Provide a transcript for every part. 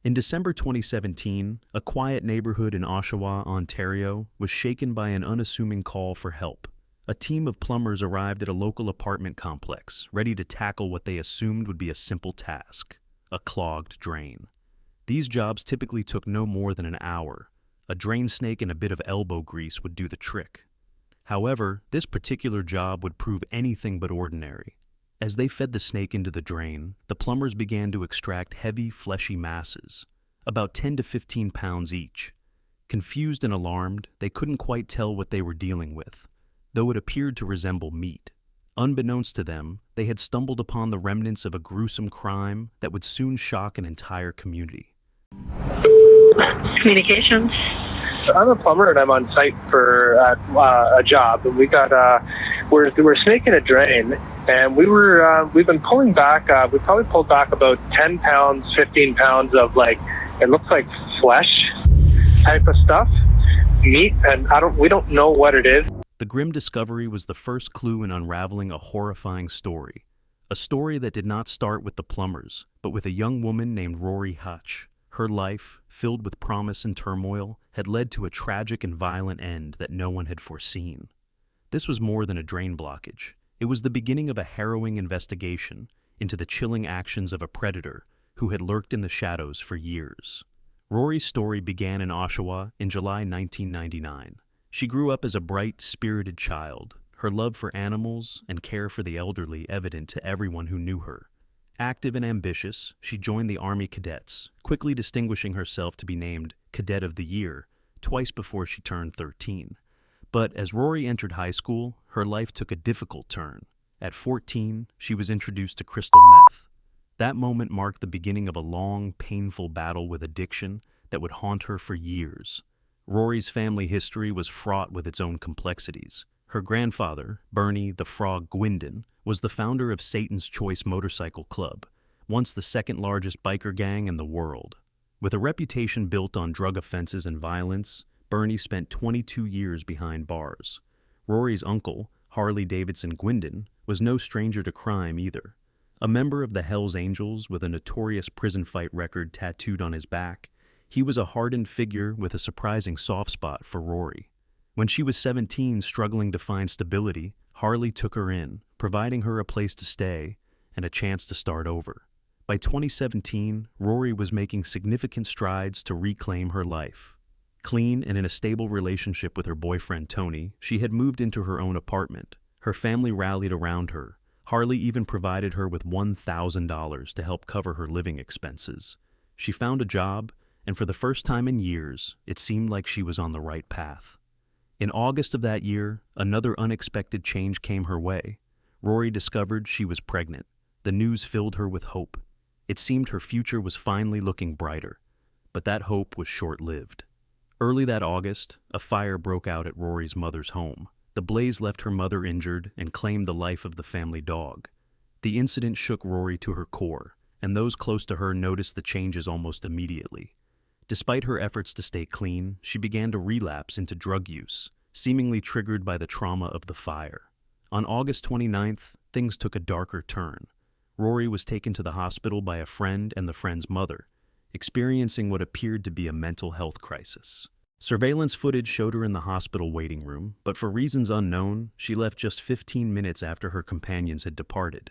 In December 2017, a quiet neighborhood in Oshawa, Ontario, was shaken by an unassuming call for help. A team of plumbers arrived at a local apartment complex, ready to tackle what they assumed would be a simple task: a clogged drain. These jobs typically took no more than an hour. A drain snake and a bit of elbow grease would do the trick. However, this particular job would prove anything but ordinary. As they fed the snake into the drain, the plumbers began to extract heavy, fleshy masses, about 10 to 15 pounds each. Confused and alarmed, they couldn't quite tell what they were dealing with, though it appeared to resemble meat. Unbeknownst to them, they had stumbled upon the remnants of a gruesome crime that would soon shock an entire community. Communications. I'm a plumber and I'm on site for a job. And we're snaking a drain, and we've been pulling back. We probably pulled back about 10 pounds, 15 pounds of it looks like flesh type of stuff, meat, and we don't know what it is. The grim discovery was the first clue in unraveling a horrifying story. A story that did not start with the plumbers, but with a young woman named Rory Hache. Her life, filled with promise and turmoil, had led to a tragic and violent end that no one had foreseen. This was more than a drain blockage. It was the beginning of a harrowing investigation into the chilling actions of a predator who had lurked in the shadows for years. Rory's story began in Oshawa in July 1999. She grew up as a bright, spirited child, her love for animals and care for the elderly evident to everyone who knew her. Active and ambitious, she joined the Army Cadets, quickly distinguishing herself to be named Cadet of the Year twice before she turned 13. But as Rory entered high school, her life took a difficult turn. At 14, she was introduced to crystal meth. That moment marked the beginning of a long, painful battle with addiction that would haunt her for years. Rory's family history was fraught with its own complexities. Her grandfather, Bernie the Frog Gwindon, was the founder of Satan's Choice Motorcycle Club, once the second largest biker gang in the world. With a reputation built on drug offenses and violence, Bernie spent 22 years behind bars. Rory's uncle, Harley Davidson Gwindon, was no stranger to crime either. A member of the Hells Angels with a notorious prison fight record tattooed on his back, he was a hardened figure with a surprising soft spot for Rory. When she was 17, struggling to find stability, Harley took her in, providing her a place to stay and a chance to start over. By 2017, Rory was making significant strides to reclaim her life. Clean and in a stable relationship with her boyfriend Tony, she had moved into her own apartment. Her family rallied around her. Harley even provided her with $1,000 to help cover her living expenses. She found a job, and for the first time in years, it seemed like she was on the right path. In August of that year, another unexpected change came her way. Rory discovered she was pregnant. The news filled her with hope. It seemed her future was finally looking brighter, but that hope was short-lived. Early that August, a fire broke out at Rory's mother's home. The blaze left her mother injured and claimed the life of the family dog. The incident shook Rory to her core, and those close to her noticed the changes almost immediately. Despite her efforts to stay clean, she began to relapse into drug use, seemingly triggered by the trauma of the fire. On August 29th, things took a darker turn. Rory was taken to the hospital by a friend and the friend's mother, experiencing what appeared to be a mental health crisis. Surveillance footage showed her in the hospital waiting room, but for reasons unknown, she left just 15 minutes after her companions had departed.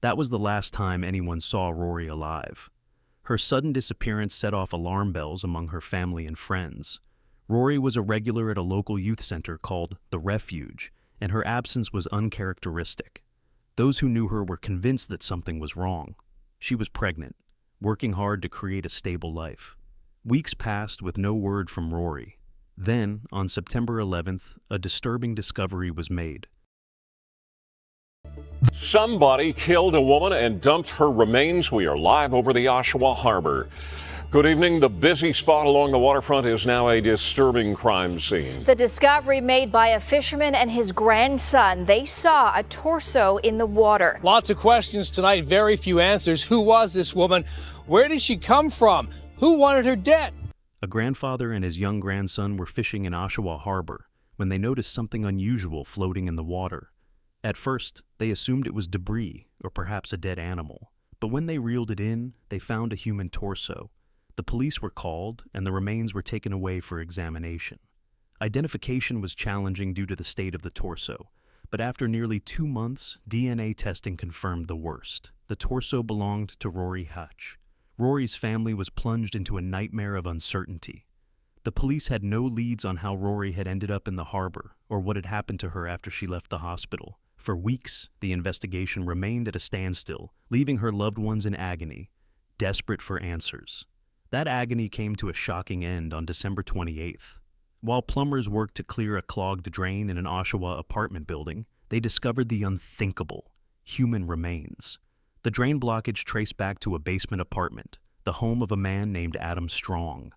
That was the last time anyone saw Rory alive. Her sudden disappearance set off alarm bells among her family and friends. Rory was a regular at a local youth center called The Refuge, and her absence was uncharacteristic. Those who knew her were convinced that something was wrong. She was pregnant, working hard to create a stable life. Weeks passed with no word from Rory. Then, on September 11th, a disturbing discovery was made. Somebody killed a woman and dumped her remains. We are live over the Oshawa Harbor. Good evening. The busy spot along the waterfront is now a disturbing crime scene. The discovery made by a fisherman and his grandson. They saw a torso in the water. Lots of questions tonight, very few answers. Who was this woman? Where did she come from? Who wanted her dead? A grandfather and his young grandson were fishing in Oshawa Harbor when they noticed something unusual floating in the water. At first, they assumed it was debris or perhaps a dead animal. But when they reeled it in, they found a human torso. The police were called, and the remains were taken away for examination. Identification was challenging due to the state of the torso, but after nearly 2 months, DNA testing confirmed the worst. The torso belonged to Rory Hache. Rory's family was plunged into a nightmare of uncertainty. The police had no leads on how Rory had ended up in the harbor or what had happened to her after she left the hospital. For weeks, the investigation remained at a standstill, leaving her loved ones in agony, desperate for answers. That agony came to a shocking end on December 28th. While plumbers worked to clear a clogged drain in an Oshawa apartment building, they discovered the unthinkable: human remains. The drain blockage traced back to a basement apartment, the home of a man named Adam Strong.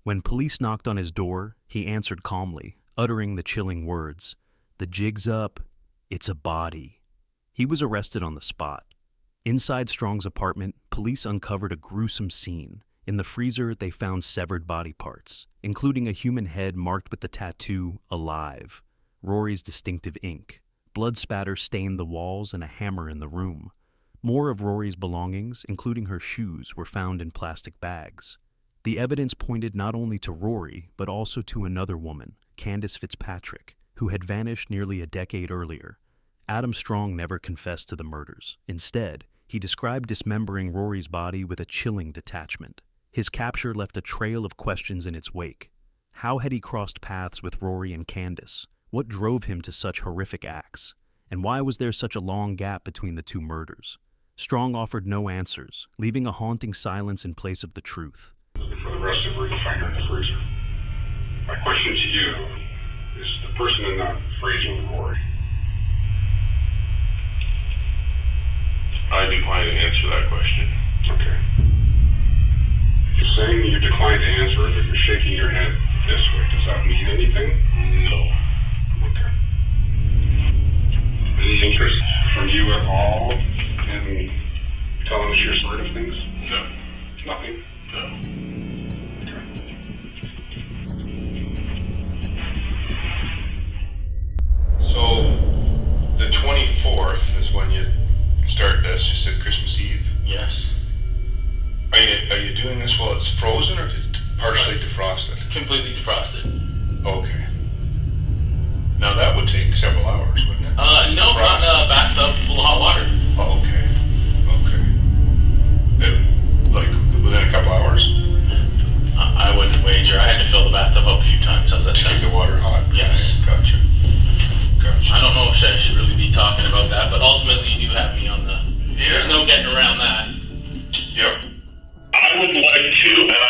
When police knocked on his door, he answered calmly, uttering the chilling words, "The jig's up. It's a body." He was arrested on the spot. Inside Strong's apartment, police uncovered a gruesome scene. In the freezer, they found severed body parts, including a human head marked with the tattoo, "Alive," Rory's distinctive ink. Blood spatter stained the walls and a hammer in the room. More of Rory's belongings, including her shoes, were found in plastic bags. The evidence pointed not only to Rory, but also to another woman, Candace Fitzpatrick, who had vanished nearly a decade earlier. Adam Strong never confessed to the murders. Instead, he described dismembering Rory's body with a chilling detachment. His capture left a trail of questions in its wake. How had he crossed paths with Rory and Candace? What drove him to such horrific acts? And why was there such a long gap between the two murders? Strong offered no answers, leaving a haunting silence in place of the truth. For the rest of the finder in the freezer. My question to you is the person in that freezer with Rory. I decline to answer that question. Okay. You're saying you decline to answer it, but you're shaking your head this way. Does that mean anything? No. Okay. Any interest from you at all in telling us your side of things? No. Nothing? No. So, the 24th is when you start this. You said Christmas Eve? Yes. Are you doing this while it's frozen or partially defrosted? Completely defrosted. Okay. Now that would take several hours, wouldn't it? No, not in a bathtub full of hot water. Oh, okay. Like within a couple hours? I wouldn't wager. I had to fill the bathtub up a few times. How's that To keep sound? the water hot? Yes. Gotcha. I don't know if I should really be talking about that, but ultimately you do have me on the... There's no getting around that. Yep. I would like to, and I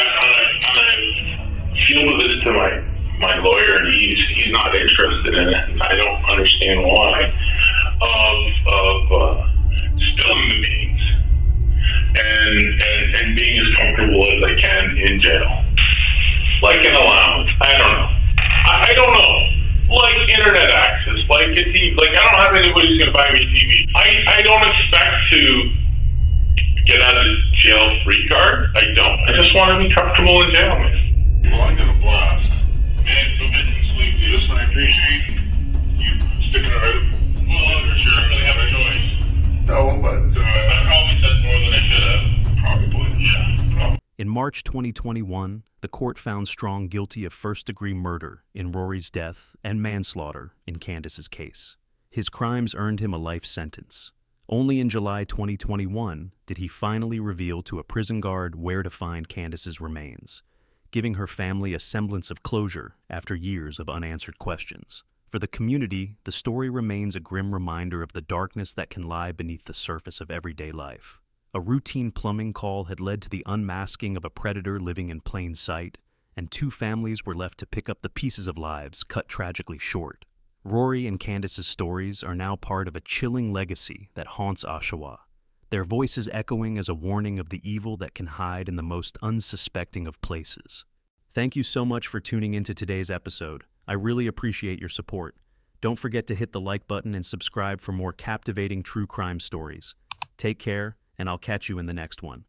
fielded this to my lawyer, and he's not interested in it. I don't understand why. Of spilling the beans and being as comfortable as I can in jail, like in a lounge. I don't know. I don't know. Like internet access, like a TV. Like I don't have anybody who's gonna buy me TV. I don't expect to get out of jail free card. I don't. I just want to be comfortable in jail, man. Well, I'm gonna blast. Man, go get some sleep, dude. And I appreciate you sticking around. Well, I'm sure I really have a choice. No, but I probably said more than I should have. probably. Yeah. In March 2021, the court found Strong guilty of first-degree murder in Rory's death and manslaughter in Candace's case. His crimes earned him a life sentence. Only in July 2021 did he finally reveal to a prison guard where to find Candace's remains, giving her family a semblance of closure after years of unanswered questions. For the community, the story remains a grim reminder of the darkness that can lie beneath the surface of everyday life. A routine plumbing call had led to the unmasking of a predator living in plain sight, and 2 families were left to pick up the pieces of lives cut tragically short. Rory and Candace's stories are now part of a chilling legacy that haunts Oshawa, their voices echoing as a warning of the evil that can hide in the most unsuspecting of places. Thank you so much for tuning into today's episode. I really appreciate your support. Don't forget to hit the like button and subscribe for more captivating true crime stories. Take care, and I'll catch you in the next one.